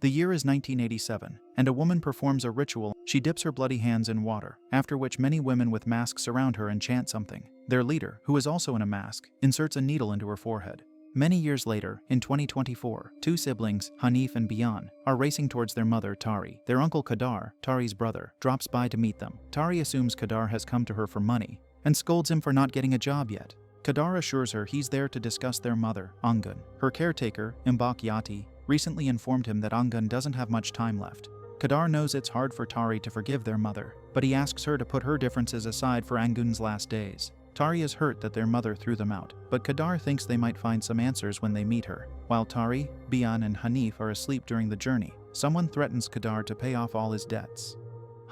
The year is 1987, and a woman performs a ritual. She dips her bloody hands in water, after which many women with masks surround her and chant something. Their leader, who is also in a mask, inserts a needle into her forehead. Many years later, in 2024, two siblings, Hanif and Bian, are racing towards their mother, Tari. Their uncle Khadar, Tari's brother, drops by to meet them. Tari assumes Khadar has come to her for money, and scolds him for not getting a job yet. Khadar assures her he's there to discuss their mother, Angun. Her caretaker, Mbak Yati, recently informed him that Angun doesn't have much time left. Khadar knows it's hard for Tari to forgive their mother, but he asks her to put her differences aside for Angun's last days. Tari is hurt that their mother threw them out, but Khadar thinks they might find some answers when they meet her. While Tari, Bian and Hanif are asleep during the journey, someone threatens Khadar to pay off all his debts.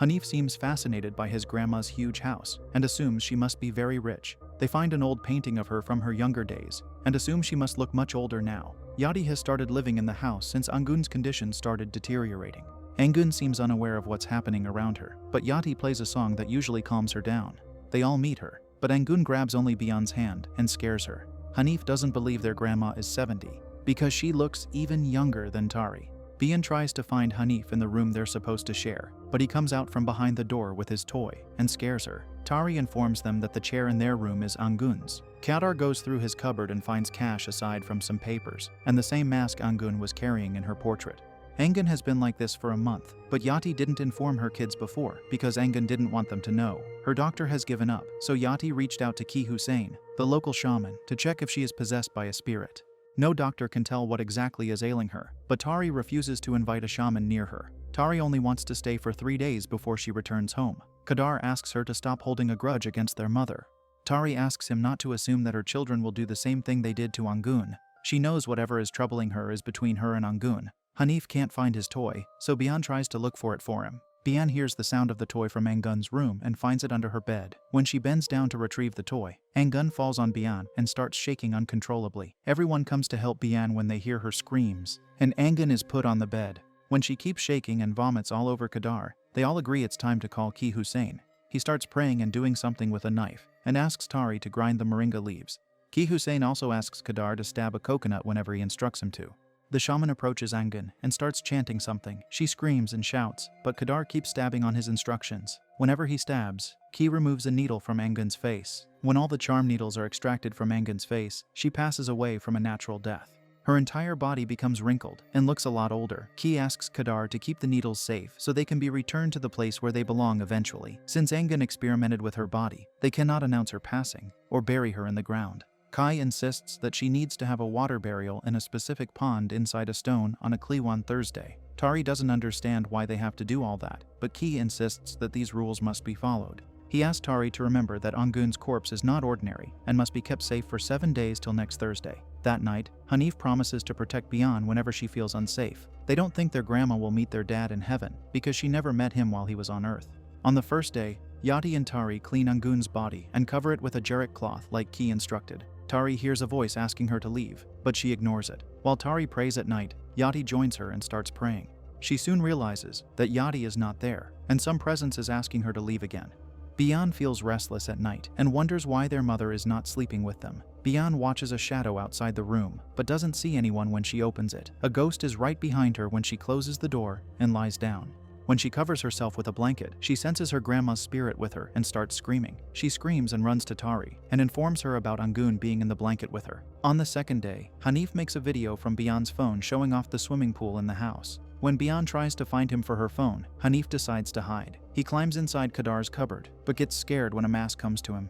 Hanif seems fascinated by his grandma's huge house and assumes she must be very rich. They find an old painting of her from her younger days and assume she must look much older now. Yati has started living in the house since Angun's condition started deteriorating. Angun seems unaware of what's happening around her, but Yati plays a song that usually calms her down. They all meet her, but Angun grabs only Bian's hand and scares her. Hanif doesn't believe their grandma is 70 because she looks even younger than Tari. Bian tries to find Hanif in the room they're supposed to share, but he comes out from behind the door with his toy and scares her. Tari informs them that the chair in their room is Angun's. Khadar goes through his cupboard and finds cash aside from some papers and the same mask Angun was carrying in her portrait. Angun has been like this for a month, but Yati didn't inform her kids before because Angun didn't want them to know. Her doctor has given up, so Yati reached out to Ki Hussein, the local shaman, to check if she is possessed by a spirit. No doctor can tell what exactly is ailing her, but Tari refuses to invite a shaman near her. Tari only wants to stay for 3 days before she returns home. Khadar asks her to stop holding a grudge against their mother. Tari asks him not to assume that her children will do the same thing they did to Angun. She knows whatever is troubling her is between her and Angun. Hanif can't find his toy, so Bian tries to look for it for him. Bian hears the sound of the toy from Angun's room and finds it under her bed. When she bends down to retrieve the toy, Angun falls on Bian and starts shaking uncontrollably. Everyone comes to help Bian when they hear her screams, and Angun is put on the bed. When she keeps shaking and vomits all over Khadar, they all agree it's time to call Ki Hussein. He starts praying and doing something with a knife, and asks Tari to grind the moringa leaves. Ki Hussein also asks Khadar to stab a coconut whenever he instructs him to. The shaman approaches Angun and starts chanting something. She screams and shouts, but Khadar keeps stabbing on his instructions. Whenever he stabs, Ki removes a needle from Angun's face. When all the charm needles are extracted from Angun's face, she passes away from a natural death. Her entire body becomes wrinkled and looks a lot older. Ki asks Khadar to keep the needles safe so they can be returned to the place where they belong eventually. Since Angun experimented with her body, they cannot announce her passing or bury her in the ground. Kai insists that she needs to have a water burial in a specific pond inside a stone on a Kliwon Thursday. Tari doesn't understand why they have to do all that, but Ki insists that these rules must be followed. He asks Tari to remember that Angun's corpse is not ordinary and must be kept safe for 7 days till next Thursday. That night, Hanif promises to protect Bian whenever she feels unsafe. They don't think their grandma will meet their dad in heaven because she never met him while he was on Earth. On the first day, Yati and Tari clean Angun's body and cover it with a jeruk cloth like Ki instructed. Tari hears a voice asking her to leave, but she ignores it. While Tari prays at night, Yati joins her and starts praying. She soon realizes that Yati is not there, and some presence is asking her to leave again. Bian feels restless at night and wonders why their mother is not sleeping with them. Bian watches a shadow outside the room, but doesn't see anyone when she opens it. A ghost is right behind her when she closes the door and lies down. When she covers herself with a blanket, she senses her grandma's spirit with her and starts screaming. She screams and runs to Tari and informs her about Angun being in the blanket with her. On the second day, Hanif makes a video from Bian's phone showing off the swimming pool in the house. When Bian tries to find him for her phone, Hanif decides to hide. He climbs inside Khadar's cupboard, but gets scared when a mask comes to him.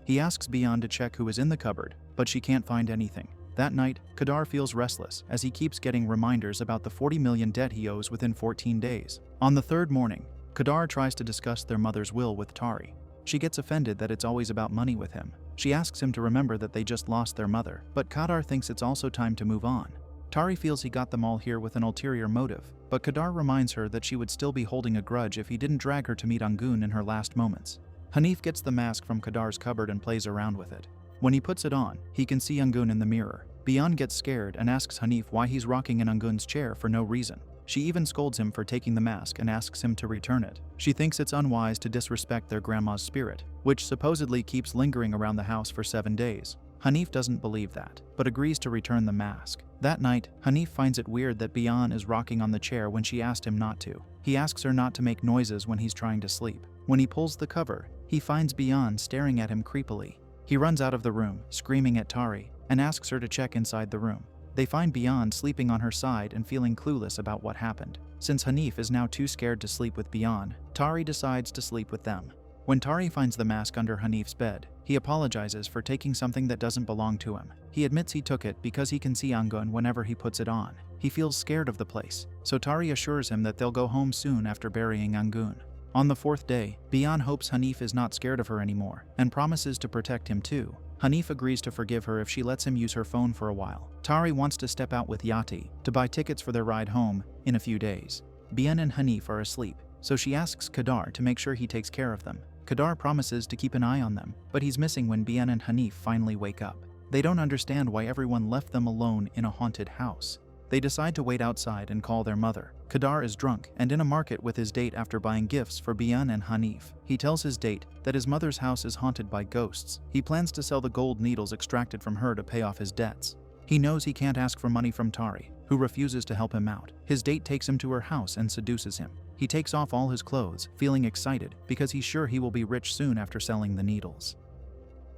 He asks Bian to check who is in the cupboard, but she can't find anything. That night, Khadar feels restless as he keeps getting reminders about the 40 million debt he owes within 14 days. On the third morning, Khadar tries to discuss their mother's will with Tari. She gets offended that it's always about money with him. She asks him to remember that they just lost their mother, but Khadar thinks it's also time to move on. Tari feels he got them all here with an ulterior motive, but Khadar reminds her that she would still be holding a grudge if he didn't drag her to meet Angun in her last moments. Hanif gets the mask from Khadar's cupboard and plays around with it. When he puts it on, he can see Angun in the mirror. Bian gets scared and asks Hanif why he's rocking in Angun's chair for no reason. She even scolds him for taking the mask and asks him to return it. She thinks it's unwise to disrespect their grandma's spirit, which supposedly keeps lingering around the house for 7 days. Hanif doesn't believe that, but agrees to return the mask. That night, Hanif finds it weird that Bian is rocking on the chair when she asked him not to. He asks her not to make noises when he's trying to sleep. When he pulls the cover, he finds Bian staring at him creepily. He runs out of the room, screaming at Tari, and asks her to check inside the room. They find Bian sleeping on her side and feeling clueless about what happened. Since Hanif is now too scared to sleep with Bian, Tari decides to sleep with them. When Tari finds the mask under Hanif's bed, he apologizes for taking something that doesn't belong to him. He admits he took it because he can see Anggun whenever he puts it on. He feels scared of the place, so Tari assures him that they'll go home soon after burying Anggun. On the fourth day, Bian hopes Hanif is not scared of her anymore, and promises to protect him too. Hanif agrees to forgive her if she lets him use her phone for a while. Tari wants to step out with Yati to buy tickets for their ride home in a few days. Bian and Hanif are asleep, so she asks Khadar to make sure he takes care of them. Khadar promises to keep an eye on them, but he's missing when Bian and Hanif finally wake up. They don't understand why everyone left them alone in a haunted house. They decide to wait outside and call their mother. Khadar is drunk and in a market with his date after buying gifts for Bian and Hanif. He tells his date that his mother's house is haunted by ghosts. He plans to sell the gold needles extracted from her to pay off his debts. He knows he can't ask for money from Tari, who refuses to help him out. His date takes him to her house and seduces him. He takes off all his clothes, feeling excited because he's sure he will be rich soon after selling the needles.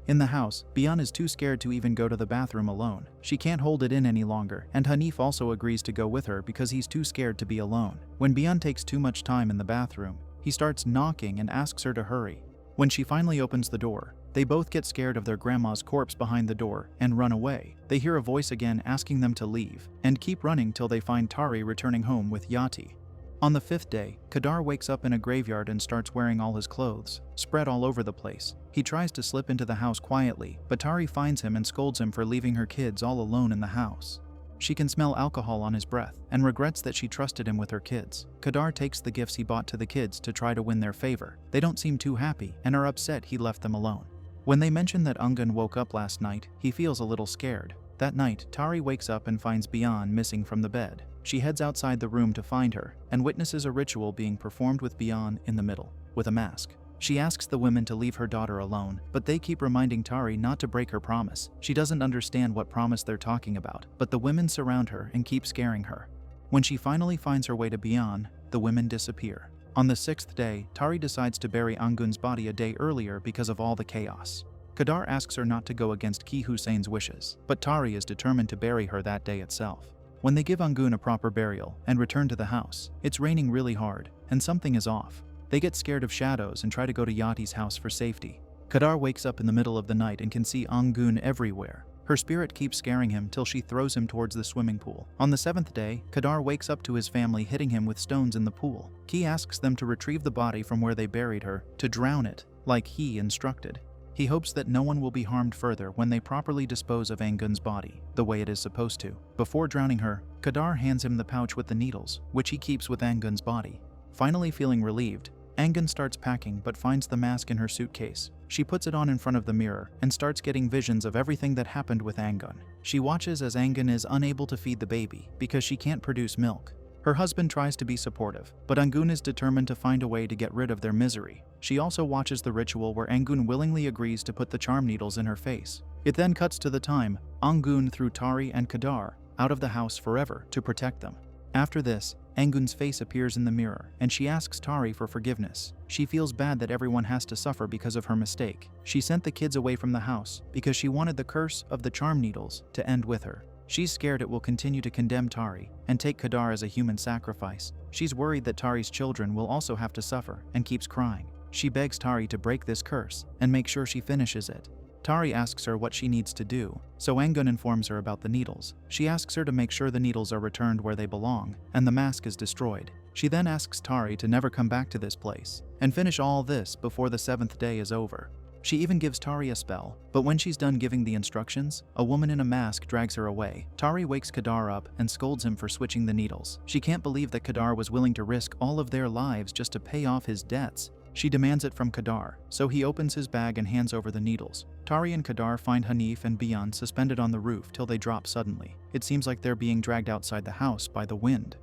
In the house, Bian is too scared to even go to the bathroom alone. She can't hold it in any longer, and Hanif also agrees to go with her because he's too scared to be alone. When Bian takes too much time in the bathroom, he starts knocking and asks her to hurry. When she finally opens the door, they both get scared of their grandma's corpse behind the door and run away. They hear a voice again asking them to leave, and keep running till they find Tari returning home with Yati. On the fifth day, Khadar wakes up in a graveyard and starts wearing all his clothes, spread all over the place. He tries to slip into the house quietly, but Tari finds him and scolds him for leaving her kids all alone in the house. She can smell alcohol on his breath and regrets that she trusted him with her kids. Khadar takes the gifts he bought to the kids to try to win their favor. They don't seem too happy and are upset he left them alone. When they mention that Anggun woke up last night, he feels a little scared. That night, Tari wakes up and finds Bian missing from the bed. She heads outside the room to find her and witnesses a ritual being performed with Bian in the middle, with a mask. She asks the women to leave her daughter alone, but they keep reminding Tari not to break her promise. She doesn't understand what promise they're talking about, but the women surround her and keep scaring her. When she finally finds her way to Bian, the women disappear. On the sixth day, Tari decides to bury Anggun's body a day earlier because of all the chaos. Khadar asks her not to go against Ki Hussein's wishes, but Tari is determined to bury her that day itself. When they give Anggun a proper burial and return to the house, it's raining really hard, and something is off. They get scared of shadows and try to go to Yati's house for safety. Khadar wakes up in the middle of the night and can see Anggun everywhere. Her spirit keeps scaring him till she throws him towards the swimming pool. On the seventh day, Khadar wakes up to his family hitting him with stones in the pool. Ki asks them to retrieve the body from where they buried her, to drown it, like he instructed. He hopes that no one will be harmed further when they properly dispose of Anggun's body, the way it is supposed to. Before drowning her, Khadar hands him the pouch with the needles, which he keeps with Anggun's body. Finally feeling relieved, Anggun starts packing but finds the mask in her suitcase. She puts it on in front of the mirror and starts getting visions of everything that happened with Anggun. She watches as Anggun is unable to feed the baby because she can't produce milk. Her husband tries to be supportive, but Anggun is determined to find a way to get rid of their misery. She also watches the ritual where Anggun willingly agrees to put the charm needles in her face. It then cuts to the time Anggun threw Tari and Khadar out of the house forever to protect them. After this, Anggun's face appears in the mirror, and she asks Tari for forgiveness. She feels bad that everyone has to suffer because of her mistake. She sent the kids away from the house because she wanted the curse of the charm needles to end with her. She's scared it will continue to condemn Tari and take Khadar as a human sacrifice. She's worried that Tari's children will also have to suffer and keeps crying. She begs Tari to break this curse and make sure she finishes it. Tari asks her what she needs to do, so Anggun informs her about the needles. She asks her to make sure the needles are returned where they belong and the mask is destroyed. She then asks Tari to never come back to this place and finish all this before the seventh day is over. She even gives Tari a spell, but when she's done giving the instructions, a woman in a mask drags her away. Tari wakes Khadar up and scolds him for switching the needles. She can't believe that Khadar was willing to risk all of their lives just to pay off his debts. She demands it from Khadar, so he opens his bag and hands over the needles. Tari and Khadar find Hanif and Bian suspended on the roof till they drop suddenly. It seems like they're being dragged outside the house by the wind.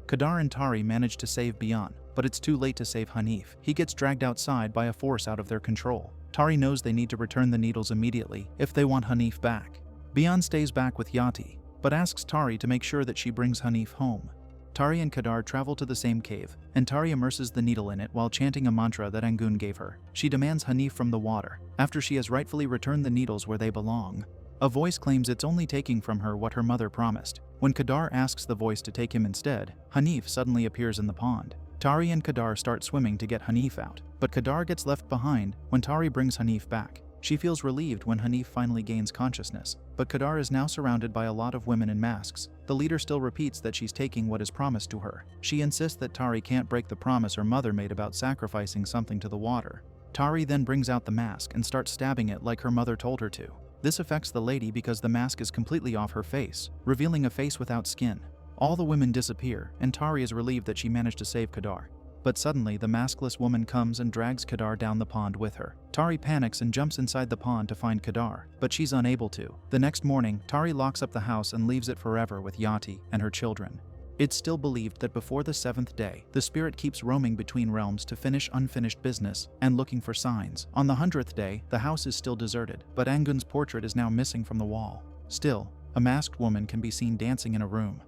Khadar and Tari manage to save Bian, but it's too late to save Hanif. He gets dragged outside by a force out of their control. Tari knows they need to return the needles immediately if they want Hanif back. Bian stays back with Yati, but asks Tari to make sure that she brings Hanif home. Tari and Khadar travel to the same cave, and Tari immerses the needle in it while chanting a mantra that Angun gave her. She demands Hanif from the water, after she has rightfully returned the needles where they belong. A voice claims it's only taking from her what her mother promised. When Khadar asks the voice to take him instead, Hanif suddenly appears in the pond. Tari and Khadar start swimming to get Hanif out, but Khadar gets left behind when Tari brings Hanif back. She feels relieved when Hanif finally gains consciousness, but Khadar is now surrounded by a lot of women in masks. The leader still repeats that she's taking what is promised to her. She insists that Tari can't break the promise her mother made about sacrificing something to the water. Tari then brings out the mask and starts stabbing it like her mother told her to. This affects the lady because the mask is completely off her face, revealing a face without skin. All the women disappear, and Tari is relieved that she managed to save Khadar. But suddenly, the maskless woman comes and drags Khadar down the pond with her. Tari panics and jumps inside the pond to find Khadar, but she's unable to. The next morning, Tari locks up the house and leaves it forever with Yati and her children. It's still believed that before the 7th day, the spirit keeps roaming between realms to finish unfinished business and looking for signs. On the 100th day, the house is still deserted, but Angun's portrait is now missing from the wall. Still, a masked woman can be seen dancing in a room.